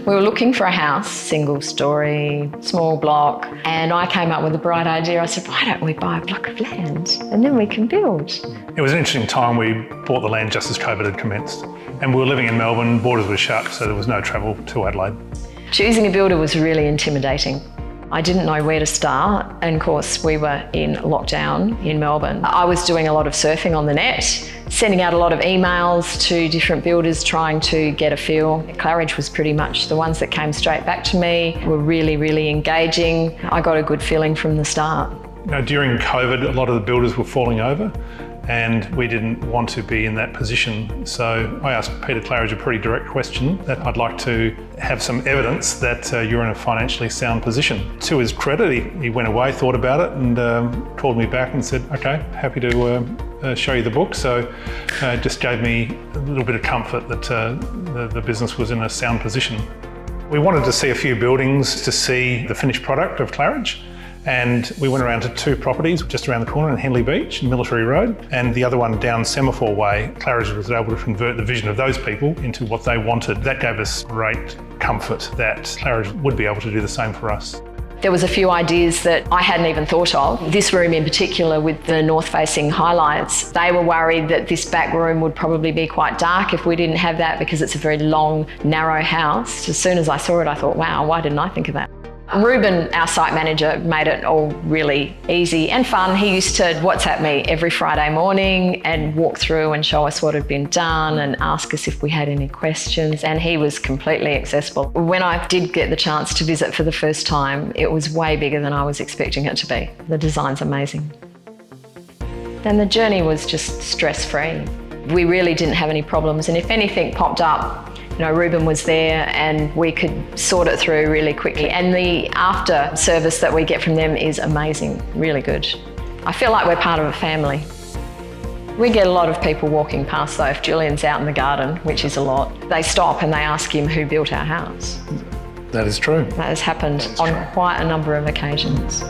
We were looking for a house, single story, small block, and I came up with a bright idea. I said, why don't we buy a block of land and then we can build? It was an interesting time. We bought the land just as COVID had commenced, and we were living in Melbourne, borders were shut, so there was no travel to Adelaide. Choosing a builder was really intimidating. I didn't know where to start, and of course we were in lockdown in Melbourne. I was doing a lot of surfing on the net, sending out a lot of emails to different builders trying to get a feel. Claridge was pretty much the ones that came straight back to me, were really, really engaging. I got a good feeling from the start. During COVID, a lot of the builders were falling over, and we didn't want to be in that position. So I asked Peter Claridge a pretty direct question that I'd like to have some evidence that you're in a financially sound position. To his credit, he went away, thought about it, and called me back and said, okay, happy to show you the book. So it just gave me a little bit of comfort that the business was in a sound position. We wanted to see a few buildings to see the finished product of Claridge. And we went around to two properties just around the corner in Henley Beach, Military Road, and the other one down Semaphore Way. Claridge was able to convert the vision of those people into what they wanted. That gave us great comfort that Claridge would be able to do the same for us. There was a few ideas that I hadn't even thought of. This room in particular with the north-facing highlights, they were worried that this back room would probably be quite dark if we didn't have that because it's a very long, narrow house. As soon as I saw it, I thought, wow, why didn't I think of that? Ruben, our site manager, made it all really easy and fun. He used to WhatsApp me every Friday morning and walk through and show us what had been done and ask us if we had any questions, and he was completely accessible. When I did get the chance to visit for the first time, it was way bigger than I was expecting it to be. The design's amazing. And the journey was just stress-free. We really didn't have any problems, and if anything popped up, Ruben was there and we could sort it through really quickly. And the after service that we get from them is amazing, really good. I feel like we're part of a family. We get a lot of people walking past though. If Julian's out in the garden, which is a lot, they stop and they ask him who built our house. That is true. That has happened on quite a number of occasions.